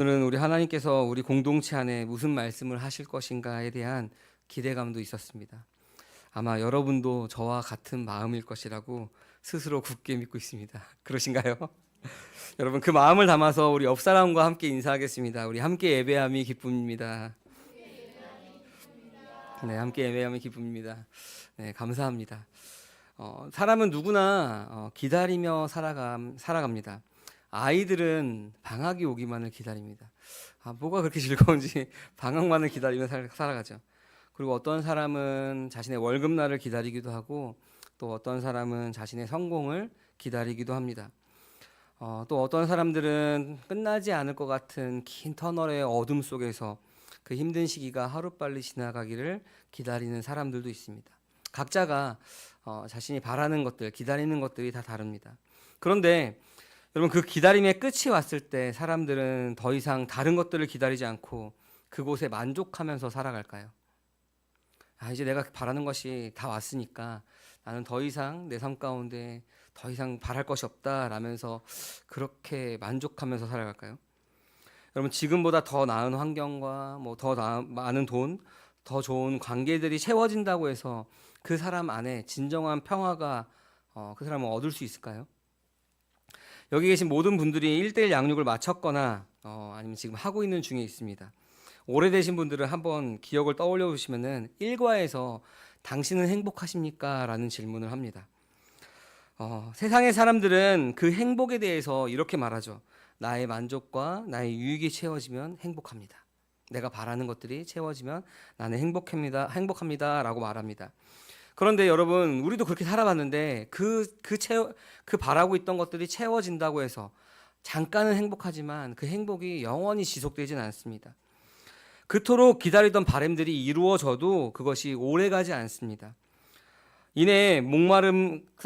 오늘은 우리 하나님께서 우리 공동체 안에 무슨 말씀을 하실 것인가에 대한 기대감도 있었습니다. 아마 여러분도 저와 같은 마음일 것이라고 스스로 굳게 믿고 있습니다. 그러신가요? 여러분, 그 마음을 담아서 우리 옆 사람과 함께 인사하겠습니다. 우리 함께 예배함이 기쁨입니다. 네, 함께 예배함이 기쁨입니다. 네, 감사합니다. 사람은 누구나 기다리며 살아갑니다. 아이들은 방학이 오기만을 기다립니다. 뭐가 그렇게 즐거운지 방학만을 기다리며 살아가죠. 그리고 어떤 사람은 자신의 월급날을 기다리기도 하고, 또 어떤 사람은 자신의 성공을 기다리기도 합니다. 또 어떤 사람들은 끝나지 않을 것 같은 긴 터널의 어둠 속에서 그 힘든 시기가 하루빨리 지나가기를 기다리는 사람들도 있습니다. 각자가 자신이 바라는 것들, 기다리는 것들이 다 다릅니다. 그런데 여러분, 그 기다림의 끝이 왔을 때 사람들은 더 이상 다른 것들을 기다리지 않고 그곳에 만족하면서 살아갈까요? 이제 내가 바라는 것이 다 왔으니까 나는 더 이상 내 삶 가운데 더 이상 바랄 것이 없다 라면서 그렇게 만족하면서 살아갈까요? 여러분, 지금보다 더 나은 환경과 더 많은 돈, 더 좋은 관계들이 채워진다고 해서 그 사람 안에 진정한 평화가 그 사람은 얻을 수 있을까요? 여기 계신 모든 분들이 1대1 양육을 마쳤거나 아니면 지금 하고 있는 중에 있습니다. 오래되신 분들은 한번 기억을 떠올려 보시면은 1과에서 당신은 행복하십니까? 라는 질문을 합니다. 세상의 사람들은 그 행복에 대해서 이렇게 말하죠. 나의 만족과 나의 유익이 채워지면 행복합니다. 내가 바라는 것들이 채워지면 나는 행복합니다 라고 말합니다. 그런데 여러분, 우리도 그렇게 살아봤는데 그 바라고 있던 것들이 채워진다고 해서 잠깐은 행복하지만 그 행복이 영원히 지속되지는 않습니다. 그토록 기다리던 바람들이 이루어져도 그것이 오래가지 않습니다. 이내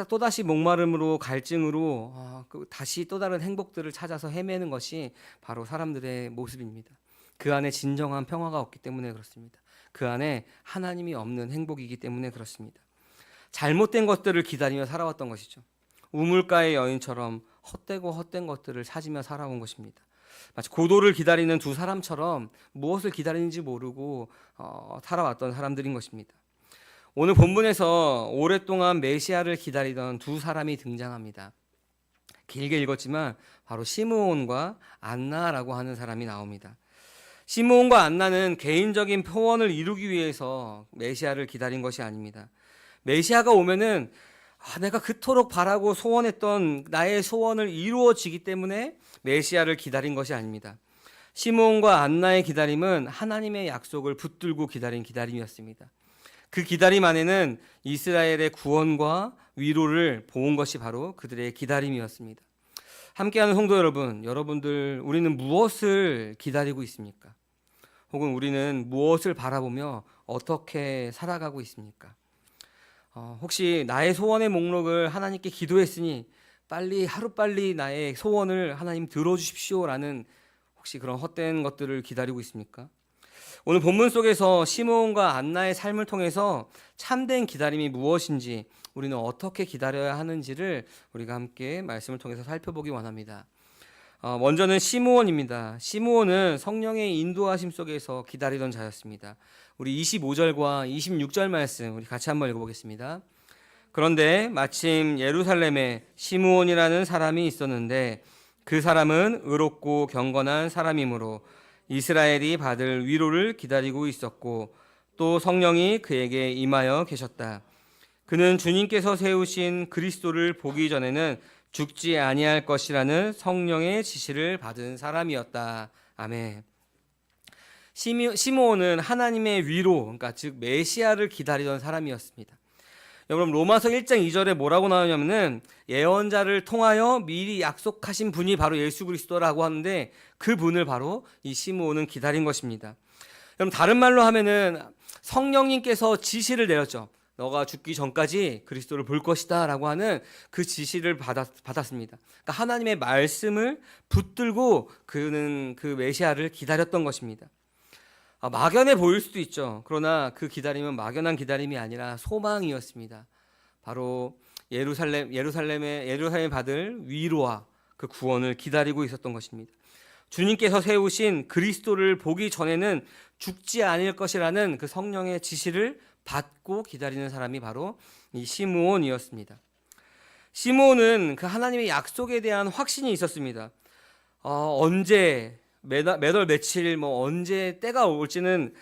또다시 목마름으로 갈증으로 다시 또 다른 행복들을 찾아서 헤매는 것이 바로 사람들의 모습입니다. 그 안에 진정한 평화가 없기 때문에 그렇습니다. 그 안에 하나님이 없는 행복이기 때문에 그렇습니다. 잘못된 것들을 기다리며 살아왔던 것이죠. 우물가의 여인처럼 헛된 것들을 찾으며 살아온 것입니다. 마치 고도를 기다리는 두 사람처럼 무엇을 기다리는지 모르고 살아왔던 사람들인 것입니다. 오늘 본문에서 오랫동안 메시아를 기다리던 두 사람이 등장합니다. 길게 읽었지만 바로 시므온과 안나라고 하는 사람이 나옵니다. 시므온과 안나는 개인적인 소원을 이루기 위해서 메시아를 기다린 것이 아닙니다. 메시아가 오면은 내가 그토록 바라고 소원했던 나의 소원을 이루어지기 때문에 메시아를 기다린 것이 아닙니다. 시므온과 안나의 기다림은 하나님의 약속을 붙들고 기다린 기다림이었습니다. 그 기다림 안에는 이스라엘의 구원과 위로를 보온 것이 바로 그들의 기다림이었습니다. 함께하는 성도 여러분, 여러분들, 우리는 무엇을 기다리고 있습니까? 혹은 우리는 무엇을 바라보며 어떻게 살아가고 있습니까? 혹시 나의 소원의 목록을 하나님께 기도했으니 하루빨리 나의 소원을 하나님 들어주십시오라는 혹시 그런 헛된 것들을 기다리고 있습니까? 오늘 본문 속에서 시므온과 안나의 삶을 통해서 참된 기다림이 무엇인지, 우리는 어떻게 기다려야 하는지를 우리가 함께 말씀을 통해서 살펴보기 원합니다. 먼저는 시므온입니다. 시므온은 성령의 인도하심 속에서 기다리던 자였습니다. 우리 25절과 26절 말씀 우리 같이 한번 읽어보겠습니다. 그런데 마침 예루살렘에 시므온이라는 사람이 있었는데 그 사람은 의롭고 경건한 사람이므로 이스라엘이 받을 위로를 기다리고 있었고 또 성령이 그에게 임하여 계셨다. 그는 주님께서 세우신 그리스도를 보기 전에는 죽지 아니할 것이라는 성령의 지시를 받은 사람이었다. 아멘. 시므온은 하나님의 위로, 그러니까 즉 메시아를 기다리던 사람이었습니다. 여러분, 로마서 1장 2절에 뭐라고 나오냐면은 예언자를 통하여 미리 약속하신 분이 바로 예수 그리스도라고 하는데 그 분을 바로 이 시므온은 기다린 것입니다. 여러분, 다른 말로 하면은 성령님께서 지시를 내렸죠. 너가 죽기 전까지 그리스도를 볼 것이다 라고 하는 그 지시를 받았습니다. 그러니까 하나님의 말씀을 붙들고 그는 그 메시아를 기다렸던 것입니다. 막연해 보일 수도 있죠. 그러나 그 기다림은 막연한 기다림이 아니라 소망이었습니다. 바로 예루살렘에 받을 위로와 그 구원을 기다리고 있었던 것입니다. 주님께서 세우신 그리스도를 보기 전에는 죽지 않을 것이라는 그 성령의 지시를 받고 기다리는 사람이 바로 이 시므온이었습니다. 시므온은 그 하나님의 약속에 대한 확신이 있었습니다. 언제 몇 월 며칠 언제 때가 올지는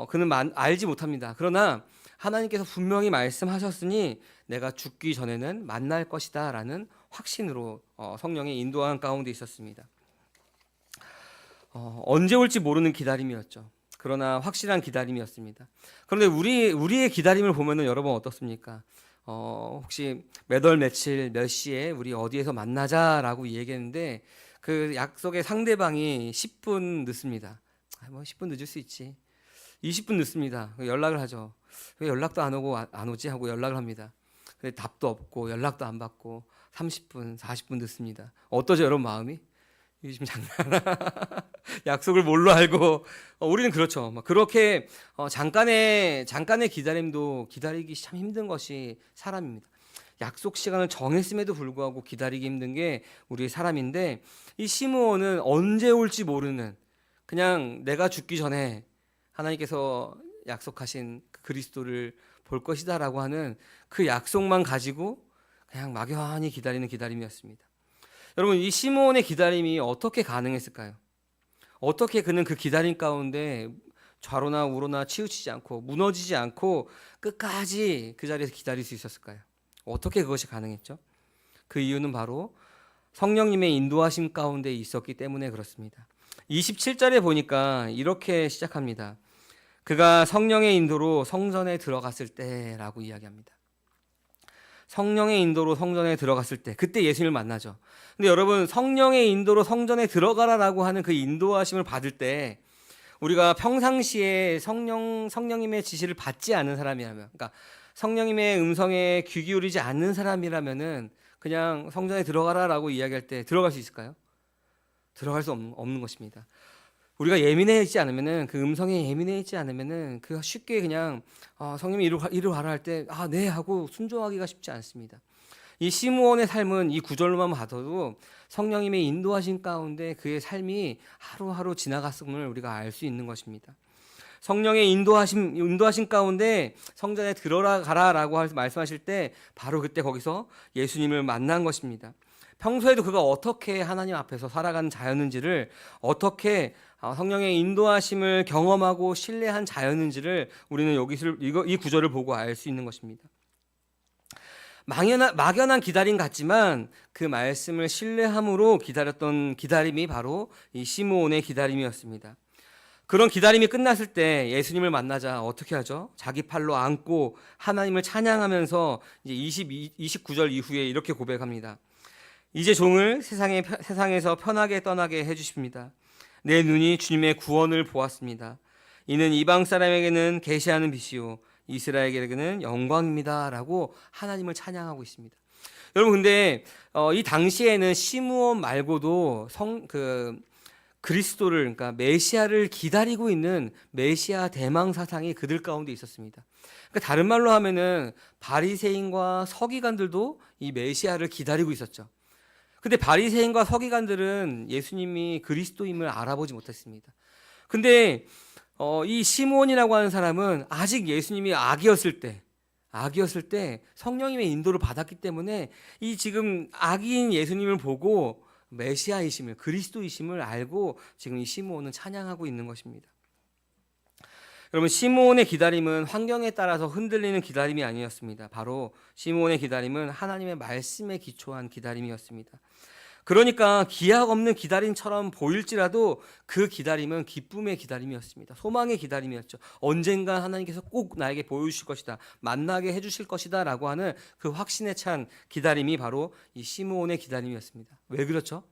그는 알지 못합니다. 그러나 하나님께서 분명히 말씀하셨으니 내가 죽기 전에는 만날 것이다 라는 확신으로 성령의 인도한 가운데 있었습니다. 언제 올지 모르는 기다림이었죠. 그러나 확실한 기다림이었습니다. 그런데 우리의 기다림을 보면은 여러분 어떻습니까? 혹시 몇 월 며칠 몇 시에 우리 어디에서 만나자라고 얘기했는데 그 약속의 상대방이 10분 늦습니다. 10분 늦을 수 있지. 20분 늦습니다. 연락을 하죠. 왜 연락도 안 오고 안 오지 하고 연락을 합니다. 근데 답도 없고 연락도 안 받고 30분, 40분 늦습니다. 어떠죠, 여러분 마음이? 이게 지금 장난하나? 약속을 뭘로 알고? 우리는 그렇죠. 그렇게 잠깐의 기다림도 기다리기 참 힘든 것이 사람입니다. 약속 시간을 정했음에도 불구하고 기다리기 힘든 게 우리 사람인데, 이 시므온은 언제 올지 모르는, 그냥 내가 죽기 전에 하나님께서 약속하신 그리스도를 볼 것이다라고 하는 그 약속만 가지고 그냥 막연히 기다리는 기다림이었습니다. 여러분, 이 시므온의 기다림이 어떻게 가능했을까요? 어떻게 그는 그 기다림 가운데 좌로나 우로나 치우치지 않고 무너지지 않고 끝까지 그 자리에서 기다릴 수 있었을까요? 어떻게 그것이 가능했죠? 그 이유는 바로 성령님의 인도하심 가운데 있었기 때문에 그렇습니다. 27절에 보니까 이렇게 시작합니다. 그가 성령의 인도로 성전에 들어갔을 때라고 이야기합니다. 성령의 인도로 성전에 들어갔을 때, 그때 예수님을 만나죠. 근데 여러분, 성령의 인도로 성전에 들어가라라고 하는 그 인도하심을 받을 때, 우리가 평상시에 성령님의 지시를 받지 않은 사람이라면, 그러니까 성령님의 음성에 귀 기울이지 않는 사람이라면은 그냥 성전에 들어가라라고 이야기할 때 들어갈 수 있을까요? 들어갈 수 없는 것입니다. 우리가 예민해 있지 않으면은, 그 음성에 예민해 있지 않으면은 그 쉽게 그냥 성령님 이리 와라 할 때 네 하고 순종하기가 쉽지 않습니다. 이 시므온의 삶은 이 구절로만 봐도 성령님의 인도하신 가운데 그의 삶이 하루하루 지나갔음을 우리가 알 수 있는 것입니다. 성령의 인도하신 가운데 성전에 들어가라라고 말씀하실 때 바로 그때 거기서 예수님을 만난 것입니다. 평소에도 그가 어떻게 하나님 앞에서 살아가는 자였는지를, 어떻게 성령의 인도하심을 경험하고 신뢰한 자였는지를 우리는 이 구절을 보고 알 수 있는 것입니다. 막연한 기다림 같지만 그 말씀을 신뢰함으로 기다렸던 기다림이 바로 이 시므온의 기다림이었습니다. 그런 기다림이 끝났을 때 예수님을 만나자 어떻게 하죠? 자기 팔로 안고 하나님을 찬양하면서 이제 29절 이후에 이렇게 고백합니다. 이제 종을 세상에서 편하게 떠나게 해주십니다. 내 눈이 주님의 구원을 보았습니다. 이는 이방 사람에게는 계시하는 빛이요 이스라엘에게는 영광입니다 라고 하나님을 찬양하고 있습니다. 여러분, 근데 이 당시에는 시므온 말고도 그리스도를, 그러니까 메시아를 기다리고 있는 메시아 대망 사상이 그들 가운데 있었습니다. 그러니까 다른 말로 하면은 바리새인과 서기관들도 이 메시아를 기다리고 있었죠. 근데 바리새인과 서기관들은 예수님이 그리스도임을 알아보지 못했습니다. 근데 이 시므온이라고 하는 사람은 아직 예수님이 악이었을 때 성령님의 인도를 받았기 때문에 이 지금 악인 예수님을 보고 메시아이심을, 그리스도이심을 알고 지금 이 시므온은 찬양하고 있는 것입니다. 여러분, 시므온의 기다림은 환경에 따라서 흔들리는 기다림이 아니었습니다. 바로 시므온의 기다림은 하나님의 말씀에 기초한 기다림이었습니다. 그러니까 기약 없는 기다림처럼 보일지라도 그 기다림은 기쁨의 기다림이었습니다. 소망의 기다림이었죠. 언젠가 하나님께서 꼭 나에게 보여주실 것이다, 만나게 해주실 것이다 라고 하는 그 확신에 찬 기다림이 바로 이 시므온의 기다림이었습니다. 왜 그렇죠?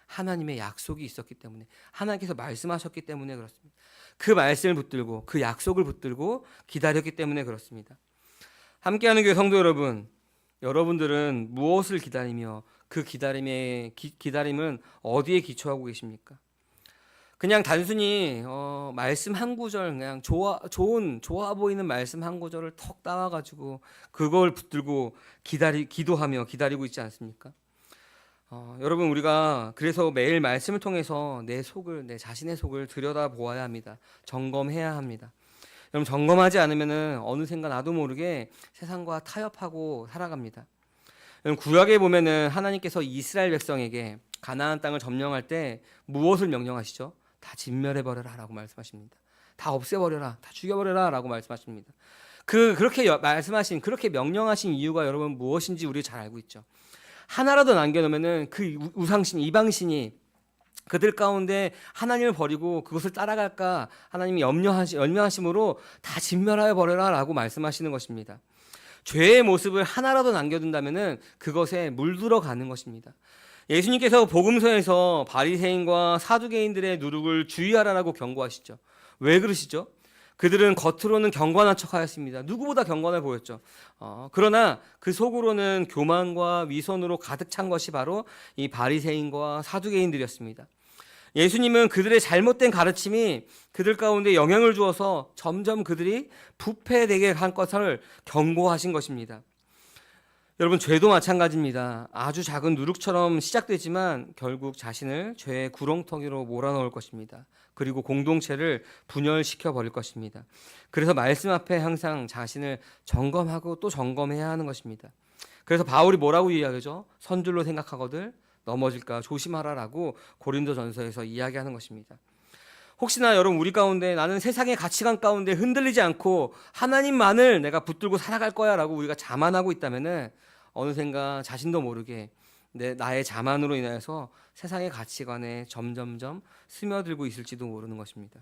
하나님의 약속이 있었기 때문에, 하나님께서 말씀하셨기 때문에 그렇습니다. 그 말씀을 붙들고 그 약속을 붙들고 기다렸기 때문에 그렇습니다. 함께하는 교회 성도 여러분, 여러분들은 무엇을 기다리며 그 기다림은 어디에 기초하고 계십니까? 그냥 단순히 말씀 한 구절, 그냥 좋아 보이는 말씀 한 구절을 턱 따와가지고 그걸 붙들고 기도하며 기다리고 있지 않습니까? 여러분, 우리가 그래서 매일 말씀을 통해서 내 자신의 속을 들여다 보아야 합니다. 점검해야 합니다. 여러분, 점검하지 않으면은 어느샌가 나도 모르게 세상과 타협하고 살아갑니다. 여러분, 구약에 보면은 하나님께서 이스라엘 백성에게 가나안 땅을 점령할 때 무엇을 명령하시죠? 다 진멸해버려라 라고 말씀하십니다. 다 없애버려라, 다 죽여버려라 라고 말씀하십니다. 그렇게 명령하신 이유가 여러분 무엇인지 우리 잘 알고 있죠. 하나라도 남겨놓으면은 그 우상신, 이방신이 그들 가운데 하나님을 버리고 그것을 따라갈까 하나님이 염려하심으로 다 진멸하여 버려라 라고 말씀하시는 것입니다. 죄의 모습을 하나라도 남겨둔다면은 그것에 물들어 가는 것입니다. 예수님께서 복음서에서 바리새인과 사두개인들의 누룩을 주의하라라고 경고하시죠. 왜 그러시죠? 그들은 겉으로는 경건한 척하였습니다. 누구보다 경건해 보였죠. 그러나 그 속으로는 교만과 위선으로 가득 찬 것이 바로 이 바리새인과 사두개인들이었습니다. 예수님은 그들의 잘못된 가르침이 그들 가운데 영향을 주어서 점점 그들이 부패되게 한 것을 경고하신 것입니다. 여러분, 죄도 마찬가지입니다. 아주 작은 누룩처럼 시작되지만 결국 자신을 죄의 구렁텅이로 몰아넣을 것입니다. 그리고 공동체를 분열시켜 버릴 것입니다. 그래서 말씀 앞에 항상 자신을 점검하고 또 점검해야 하는 것입니다. 그래서 바울이 뭐라고 이야기하죠? 선줄로 생각하거들 넘어질까 조심하라라고 고린도전서에서 이야기하는 것입니다. 혹시나 여러분, 우리 가운데 나는 세상의 가치관 가운데 흔들리지 않고 하나님만을 내가 붙들고 살아갈 거야 라고 우리가 자만하고 있다면은 어느샌가 자신도 모르게 나의 자만으로 인해서 세상의 가치관에 점점점 스며들고 있을지도 모르는 것입니다.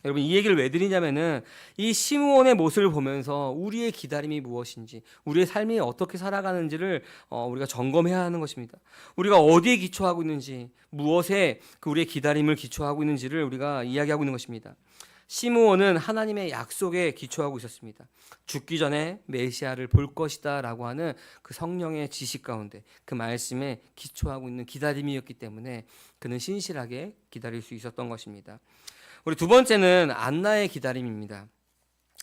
여러분, 이 얘기를 왜 드리냐면은 이 시므온의 모습을 보면서 우리의 기다림이 무엇인지, 우리의 삶이 어떻게 살아가는지를 우리가 점검해야 하는 것입니다. 우리가 어디에 기초하고 있는지, 무엇에 우리의 기다림을 기초하고 있는지를 우리가 이야기하고 있는 것입니다. 시므온은 하나님의 약속에 기초하고 있었습니다. 죽기 전에 메시아를 볼 것이다 라고 하는 그 성령의 지식 가운데 그 말씀에 기초하고 있는 기다림이었기 때문에 그는 신실하게 기다릴 수 있었던 것입니다. 우리 두 번째는 안나의 기다림입니다.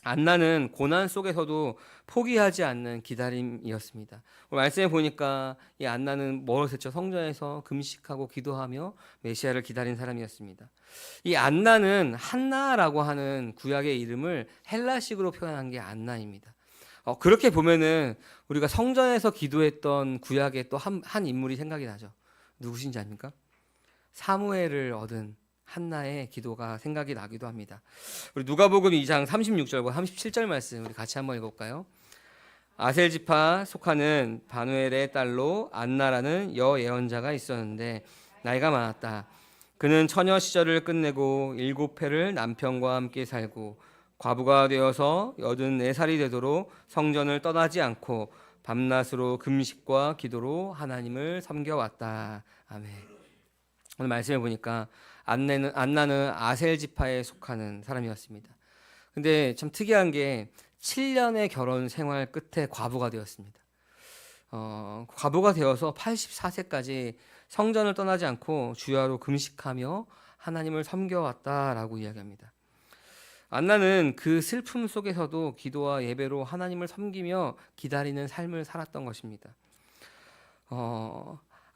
안나는 고난 속에서도 포기하지 않는 기다림이었습니다. 말씀해 보니까 이 안나는 뭐라고 했죠? 성전에서 금식하고 기도하며 메시아를 기다린 사람이었습니다. 이 안나는 한나라고 하는 구약의 이름을 헬라식으로 표현한 게 안나입니다. 그렇게 보면은 우리가 성전에서 기도했던 구약의 또 한 인물이 생각이 나죠. 누구신지 아닙니까? 사무엘을 얻은 한나의 기도가 생각이 나기도 합니다. 우리 누가복음 2장 36절과 37절 말씀 우리 같이 한번 읽어볼까요? 아셀 지파 속하는 바누엘의 딸로 안나라는 여예언자가 있었는데 나이가 많았다. 그는 처녀 시절을 끝내고 7해를 남편과 함께 살고 과부가 되어서 84살이 되도록 성전을 떠나지 않고 밤낮으로 금식과 기도로 하나님을 섬겨왔다. 아멘. 오늘 말씀해 보니까 안나는 아셀 지파에 속하는 사람이었습니다. 근데 참 특이한 게 7년의 결혼 생활 끝에 과부가 되었습니다. 과부가 되어서 84세까지 성전을 떠나지 않고 주야로 금식하며 하나님을 섬겨왔다라고 이야기합니다. 안나는 그 슬픔 속에서도 기도와 예배로 하나님을 섬기며 기다리는 삶을 살았던 것입니다.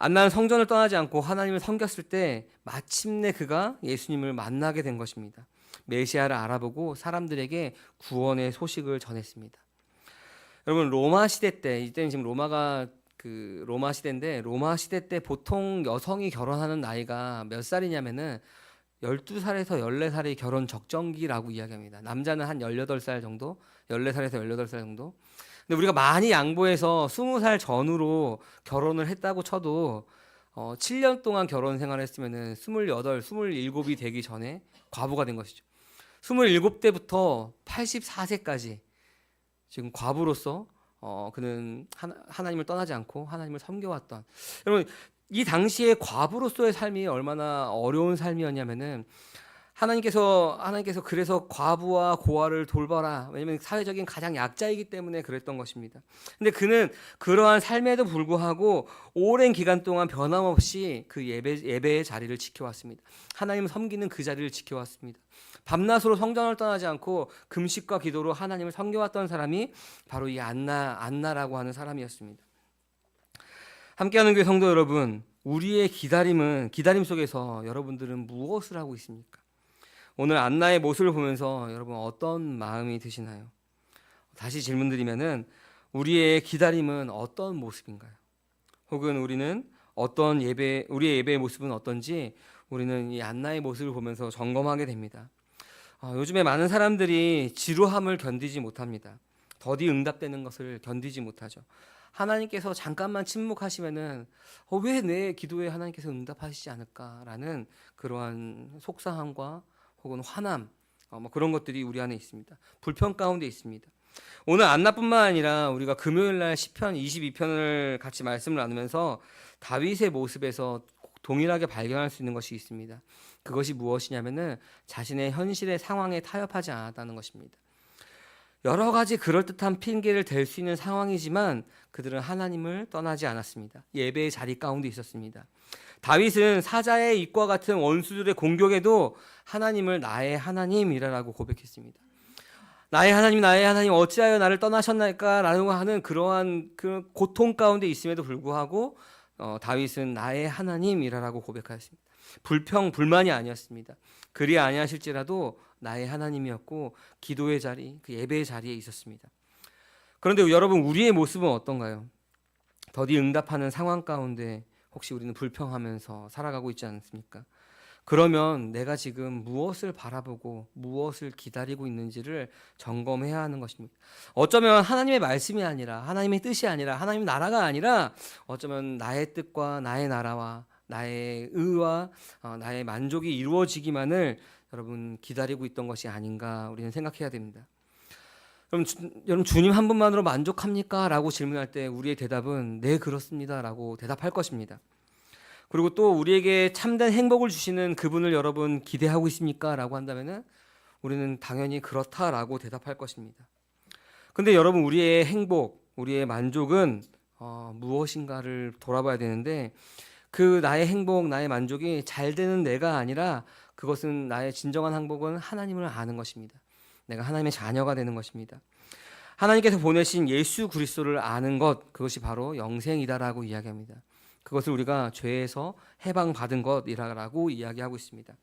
안나는 성전을 떠나지 않고 하나님을 섬겼을 때 마침내 그가 예수님을 만나게 된 것입니다. 메시아를 알아보고 사람들에게 구원의 소식을 전했습니다. 여러분, 로마 시대 때, 이때는 지금 로마가 로마 시대인데 로마 시대 때 보통 여성이 결혼하는 나이가 몇 살이냐면은 12살에서 14살이 결혼 적정기라고 이야기합니다. 남자는 한 18살 정도, 14살에서 18살 정도. 근데 우리가 많이 양보해서 20살 전후로 결혼을 했다고 쳐도 7년 동안 결혼 생활을 했으면은 28, 27이 되기 전에 과부가 된 것이죠. 27대부터 84세까지 지금 과부로서 그는 하나님을 떠나지 않고 하나님을 섬겨왔던, 여러분, 이 당시에 과부로서의 삶이 얼마나 어려운 삶이었냐면은 하나님께서 그래서 과부와 고아를 돌봐라. 왜냐하면 사회적인 가장 약자이기 때문에 그랬던 것입니다. 근데 그는 그러한 삶에도 불구하고 오랜 기간 동안 변함없이 그 예배의 자리를 지켜왔습니다. 하나님을 섬기는 그 자리를 지켜왔습니다. 밤낮으로 성전을 떠나지 않고 금식과 기도로 하나님을 섬겨왔던 사람이 바로 이 안나라고 하는 사람이었습니다. 함께하는 교회 성도 여러분, 우리의 기다림 속에서 여러분들은 무엇을 하고 있습니까? 오늘 안나의 모습을 보면서 여러분 어떤 마음이 드시나요? 다시 질문드리면은 우리의 기다림은 어떤 모습인가요? 혹은 우리의 예배의 모습은 어떤지 우리는 이 안나의 모습을 보면서 점검하게 됩니다. 요즘에 많은 사람들이 지루함을 견디지 못합니다. 더디 응답되는 것을 견디지 못하죠. 하나님께서 잠깐만 침묵하시면은 왜 내 기도에 하나님께서 응답하시지 않을까라는 그러한 속상함과 혹은 화남, 그런 것들이 우리 안에 있습니다. 불평 가운데 있습니다. 오늘 안나뿐만 아니라 우리가 금요일 날 시편 22편을 같이 말씀을 나누면서 다윗의 모습에서 동일하게 발견할 수 있는 것이 있습니다. 그것이 무엇이냐면은 자신의 현실의 상황에 타협하지 않았다는 것입니다. 여러 가지 그럴듯한 핑계를 댈 수 있는 상황이지만 그들은 하나님을 떠나지 않았습니다. 예배의 자리 가운데 있었습니다. 다윗은 사자의 입과 같은 원수들의 공격에도 하나님을 나의 하나님이라고 고백했습니다. 나의 하나님 어찌하여 나를 떠나셨나이까 라고 하는 그러한 그 고통 가운데 있음에도 불구하고 다윗은 나의 하나님이라고 고백하였습니다. 불만이 아니었습니다. 그리 아니하실지라도 나의 하나님이었고 기도의 자리, 그 예배의 자리에 있었습니다. 그런데 여러분, 우리의 모습은 어떤가요? 더디 응답하는 상황 가운데 혹시 우리는 불평하면서 살아가고 있지 않습니까? 그러면 내가 지금 무엇을 바라보고 무엇을 기다리고 있는지를 점검해야 하는 것입니다. 어쩌면 하나님의 말씀이 아니라, 하나님의 뜻이 아니라, 하나님의 나라가 아니라 어쩌면 나의 뜻과 나의 나라와 나의 의와 나의 만족이 이루어지기만을 여러분 기다리고 있던 것이 아닌가 우리는 생각해야 됩니다. 여러분 주님 한 분만으로 만족합니까? 라고 질문할 때 우리의 대답은 네, 그렇습니다 라고 대답할 것입니다. 그리고 또 우리에게 참된 행복을 주시는 그분을 여러분 기대하고 있습니까? 라고 한다면은 우리는 당연히 그렇다라고 대답할 것입니다. 근데 여러분, 우리의 행복, 우리의 만족은 무엇인가를 돌아봐야 되는데, 그 나의 행복, 나의 만족이 잘 되는 내가 아니라 그것은 나의 진정한 행복은 하나님을 아는 것입니다. 내가 하나님의 자녀가 되는 것입니다. 하나님께서 보내신 예수 그리스도를 아는 것, 그것이 바로 영생이다라고 이야기합니다. 그것을 우리가 죄에서 해방받은 것이라고 이야기하고 있습니다.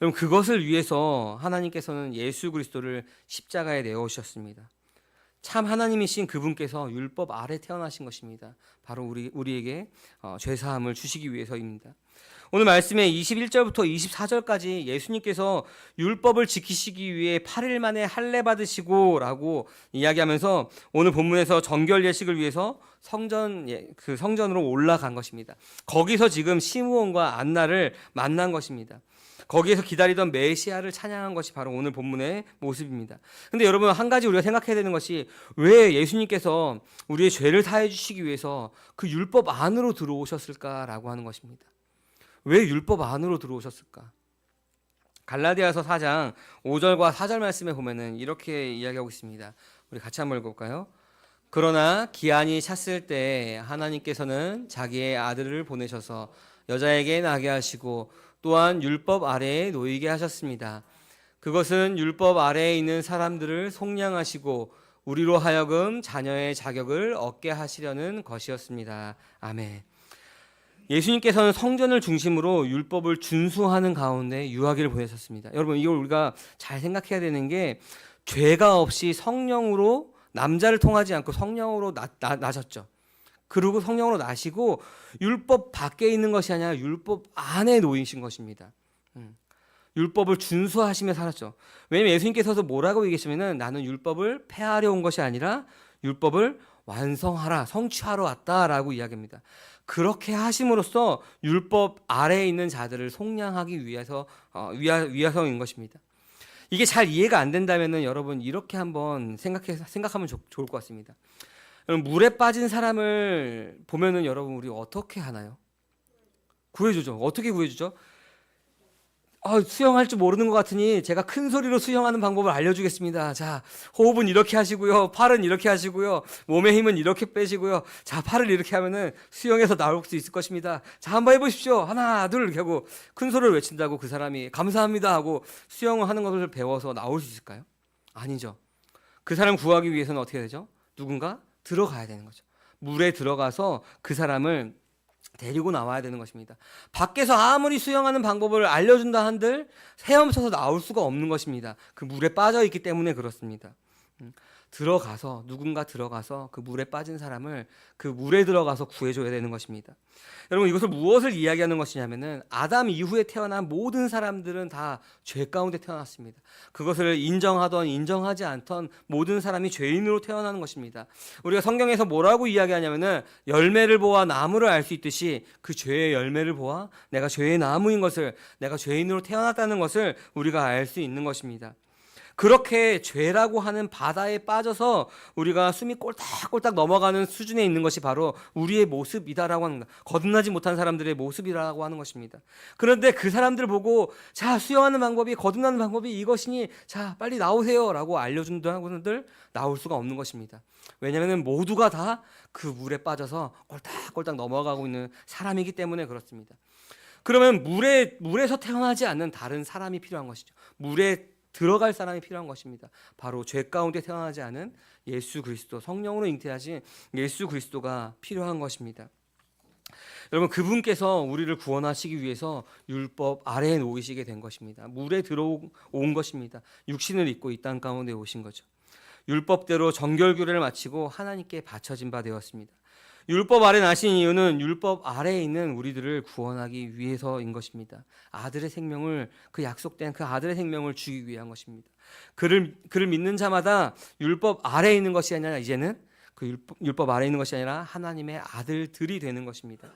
여러분, 그것을 위해서 하나님께서는 예수 그리스도를 십자가에 내어오셨습니다. 참 하나님이신 그분께서 율법 아래 태어나신 것입니다. 바로 우리에게 죄사함을 주시기 위해서입니다. 오늘 말씀에 21절부터 24절까지 예수님께서 율법을 지키시기 위해 8일 만에 할례 받으시고 라고 이야기하면서 오늘 본문에서 정결 예식을 위해서 성전으로 올라간 것입니다. 거기서 지금 시므온과 안나를 만난 것입니다. 거기에서 기다리던 메시아를 찬양한 것이 바로 오늘 본문의 모습입니다. 근데 여러분, 한 가지 우리가 생각해야 되는 것이, 왜 예수님께서 우리의 죄를 사해 주시기 위해서 그 율법 안으로 들어오셨을까라고 하는 것입니다. 왜 율법 안으로 들어오셨을까? 갈라디아서 4장 5절과 4절 말씀에 보면은 이렇게 이야기하고 있습니다. 우리 같이 한번 읽어볼까요? 그러나 기한이 찼을 때 하나님께서는 자기의 아들을 보내셔서 여자에게 나게 하시고 또한 율법 아래에 놓이게 하셨습니다. 그것은 율법 아래에 있는 사람들을 속량하시고 우리로 하여금 자녀의 자격을 얻게 하시려는 것이었습니다. 아멘. 예수님께서는 성전을 중심으로 율법을 준수하는 가운데 유아기를 보내셨습니다. 여러분, 이걸 우리가 잘 생각해야 되는 게, 죄가 없이 성령으로, 남자를 통하지 않고 성령으로 나셨죠. 그리고 성령으로 나시고 율법 밖에 있는 것이 아니라 율법 안에 놓이신 것입니다. 율법을 준수하시며 살았죠. 왜냐면 예수님께서도 뭐라고 얘기하시면은, 나는 율법을 폐하려 온 것이 아니라 율법을 완성하라, 성취하러 왔다라고 이야기합니다. 그렇게 하심으로써 율법 아래에 있는 자들을 속량하기 위해서인 것입니다. 이게 잘 이해가 안 된다면은 여러분, 이렇게 한번 생각하면 좋을 것 같습니다. 여러분, 물에 빠진 사람을 보면은 여러분, 우리 어떻게 하나요? 구해주죠. 어떻게 구해주죠? 수영할 줄 모르는 것 같으니 제가 큰 소리로 수영하는 방법을 알려주겠습니다. 자, 호흡은 이렇게 하시고요, 팔은 이렇게 하시고요, 몸의 힘은 이렇게 빼시고요, 자, 팔을 이렇게 하면은 수영해서 나올 수 있을 것입니다. 자, 한번 해보십시오. 하나, 둘 이렇게 하고 큰 소리를 외친다고 그 사람이 감사합니다 하고 수영을 하는 것을 배워서 나올 수 있을까요? 아니죠. 그 사람 구하기 위해서는 어떻게 되죠? 누군가 들어가야 되는 거죠. 물에 들어가서 그 사람을 데리고 나와야 되는 것입니다. 밖에서 아무리 수영하는 방법을 알려준다 한들 헤엄쳐서 나올 수가 없는 것입니다. 그 물에 빠져 있기 때문에 그렇습니다. 들어가서 누군가 들어가서 그 물에 빠진 사람을 그 물에 들어가서 구해줘야 되는 것입니다. 여러분, 이것을 무엇을 이야기하는 것이냐면은 아담 이후에 태어난 모든 사람들은 다 죄 가운데 태어났습니다. 그것을 인정하던 인정하지 않던 모든 사람이 죄인으로 태어나는 것입니다. 우리가 성경에서 뭐라고 이야기하냐면은 열매를 보아 나무를 알 수 있듯이 그 죄의 열매를 보아 내가 죄의 나무인 것을, 내가 죄인으로 태어났다는 것을 우리가 알 수 있는 것입니다. 그렇게 죄라고 하는 바다에 빠져서 우리가 숨이 꼴딱꼴딱 넘어가는 수준에 있는 것이 바로 우리의 모습이다라고 하는 것, 거듭나지 못한 사람들의 모습이라고 하는 것입니다. 그런데 그 사람들 보고 자, 수영하는 방법이, 거듭나는 방법이 이것이니 자, 빨리 나오세요 라고 알려준다고 하는들 나올 수가 없는 것입니다. 왜냐하면 모두가 다 그 물에 빠져서 꼴딱꼴딱 넘어가고 있는 사람이기 때문에 그렇습니다. 그러면 물에서 태어나지 않는 다른 사람이 필요한 것이죠. 물에 들어갈 사람이 필요한 것입니다. 바로 죄 가운데 태어나지 않은 예수 그리스도, 성령으로 잉태하신 예수 그리스도가 필요한 것입니다. 여러분, 그분께서 우리를 구원하시기 위해서 율법 아래에 놓이시게 된 것입니다. 물에 들어온 것입니다. 육신을 입고 이 땅 가운데 오신 거죠. 율법대로 정결규례를 마치고 하나님께 바쳐진 바 되었습니다. 율법 아래 나신 이유는 율법 아래에 있는 우리들을 구원하기 위해서인 것입니다. 아들의 생명을, 그 약속된 그 아들의 생명을 주기 위한 것입니다. 그를 믿는 자마다 율법 아래에 있는 것이 아니라 이제는 그 율법 아래에 있는 것이 아니라 하나님의 아들들이 되는 것입니다.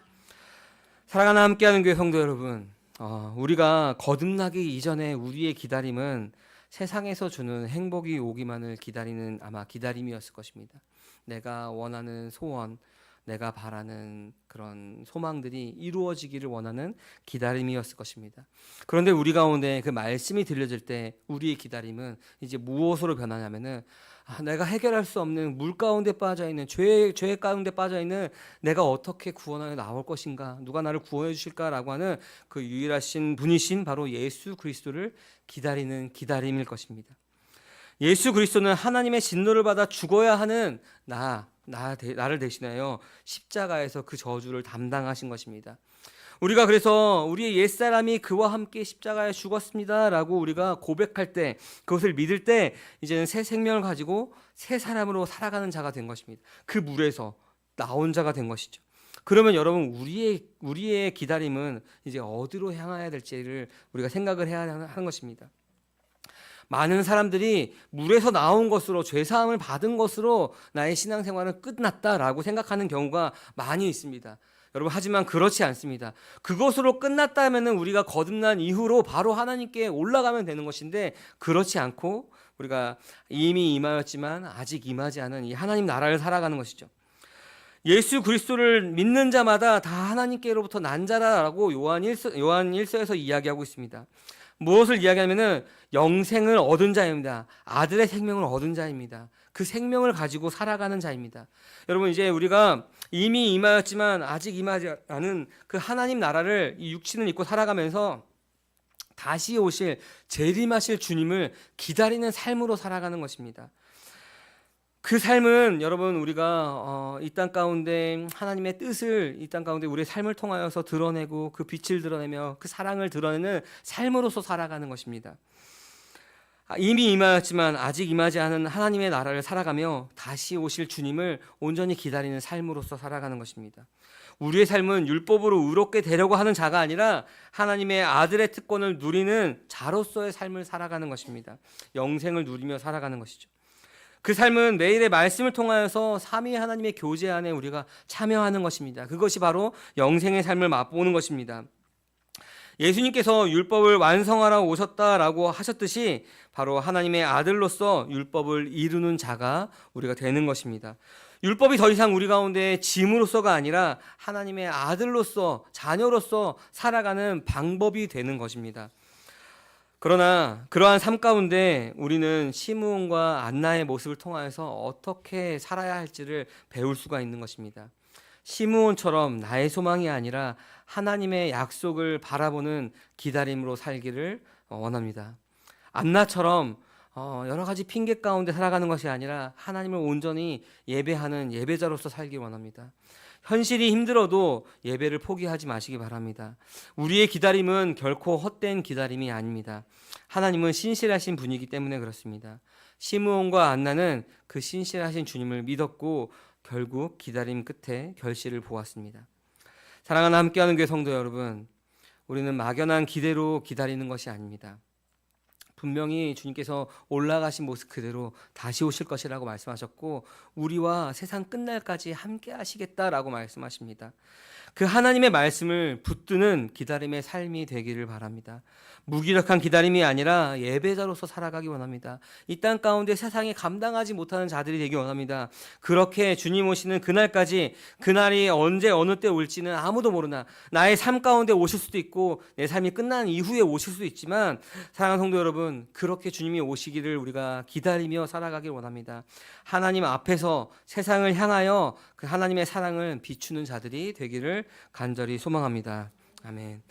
사랑하는 함께하는 교회 성도 여러분, 우리가 거듭나기 이전에 우리의 기다림은 세상에서 주는 행복이 오기만을 기다리는 아마 기다림이었을 것입니다. 내가 원하는 소원, 내가 바라는 그런 소망들이 이루어지기를 원하는 기다림이었을 것입니다. 그런데 우리 가운데 그 말씀이 들려질 때 우리의 기다림은 이제 무엇으로 변하냐면은 내가 해결할 수 없는 물 가운데 빠져있는 죄 가운데 빠져있는 내가 어떻게 구원하여 나올 것인가, 누가 나를 구원해 주실까라고 하는 그 유일하신 분이신 바로 예수 그리스도를 기다리는 기다림일 것입니다. 예수 그리스도는 하나님의 진노를 받아 죽어야 하는 나를 대신하여 십자가에서 그 저주를 담당하신 것입니다. 우리가 그래서 우리의 옛사람이 그와 함께 십자가에 죽었습니다 라고 우리가 고백할 때, 그것을 믿을 때 이제는 새 생명을 가지고 새 사람으로 살아가는 자가 된 것입니다. 그 물에서 나온 자가 된 것이죠. 그러면 여러분, 우리의 기다림은 이제 어디로 향해야 될지를 우리가 생각을 해야 하는 것입니다. 많은 사람들이 물에서 나온 것으로, 죄사함을 받은 것으로 나의 신앙생활은 끝났다라고 생각하는 경우가 많이 있습니다. 여러분, 하지만 그렇지 않습니다. 그것으로 끝났다면 우리가 거듭난 이후로 바로 하나님께 올라가면 되는 것인데, 그렇지 않고 우리가 이미 임하였지만 아직 임하지 않은 이 하나님 나라를 살아가는 것이죠. 예수 그리스도를 믿는 자마다 다 하나님께로부터 난 자라라고 요한 1서에서 이야기하고 있습니다. 무엇을 이야기하면은 영생을 얻은 자입니다. 아들의 생명을 얻은 자입니다. 그 생명을 가지고 살아가는 자입니다. 여러분, 이제 우리가 이미 임하였지만 아직 임하지 않은 그 하나님 나라를 이 육신을 입고 살아가면서 다시 오실, 재림하실 주님을 기다리는 삶으로 살아가는 것입니다. 그 삶은 여러분, 우리가 이 땅 가운데 하나님의 뜻을 이 땅 가운데 우리의 삶을 통하여서 드러내고 그 빛을 드러내며 그 사랑을 드러내는 삶으로서 살아가는 것입니다. 이미 임하였지만 아직 임하지 않은 하나님의 나라를 살아가며 다시 오실 주님을 온전히 기다리는 삶으로서 살아가는 것입니다. 우리의 삶은 율법으로 의롭게 되려고 하는 자가 아니라 하나님의 아들의 특권을 누리는 자로서의 삶을 살아가는 것입니다. 영생을 누리며 살아가는 것이죠. 그 삶은 매일의 말씀을 통하여서 삼위 하나님의 교제 안에 우리가 참여하는 것입니다. 그것이 바로 영생의 삶을 맛보는 것입니다. 예수님께서 율법을 완성하러 오셨다라고 하셨듯이 바로 하나님의 아들로서 율법을 이루는 자가 우리가 되는 것입니다. 율법이 더 이상 우리 가운데 짐으로서가 아니라 하나님의 아들로서, 자녀로서 살아가는 방법이 되는 것입니다. 그러나 그러한 삶 가운데 우리는 시므온과 안나의 모습을 통하여서 어떻게 살아야 할지를 배울 수가 있는 것입니다. 시므온처럼 나의 소망이 아니라 하나님의 약속을 바라보는 기다림으로 살기를 원합니다. 안나처럼 여러 가지 핑계 가운데 살아가는 것이 아니라 하나님을 온전히 예배하는 예배자로서 살기 원합니다. 현실이 힘들어도 예배를 포기하지 마시기 바랍니다. 우리의 기다림은 결코 헛된 기다림이 아닙니다. 하나님은 신실하신 분이기 때문에 그렇습니다. 시므온과 안나는 그 신실하신 주님을 믿었고 결국 기다림 끝에 결실을 보았습니다. 사랑하는 함께하는 교회 성도 여러분, 우리는 막연한 기대로 기다리는 것이 아닙니다. 분명히 주님께서 올라가신 모습 그대로 다시 오실 것이라고 말씀하셨고 우리와 세상 끝날까지 함께 하시겠다라고 말씀하십니다. 그 하나님의 말씀을 붙드는 기다림의 삶이 되기를 바랍니다. 무기력한 기다림이 아니라 예배자로서 살아가기 원합니다. 이 땅 가운데 세상에 감당하지 못하는 자들이 되기 원합니다. 그렇게 주님 오시는 그날까지, 그날이 언제 어느 때 올지는 아무도 모르나 나의 삶 가운데 오실 수도 있고 내 삶이 끝난 이후에 오실 수도 있지만 사랑하는 성도 여러분, 그렇게 주님이 오시기를 우리가 기다리며 살아가길 원합니다. 하나님 앞에서 세상을 향하여 그 하나님의 사랑을 비추는 자들이 되기를 간절히 소망합니다. 아멘.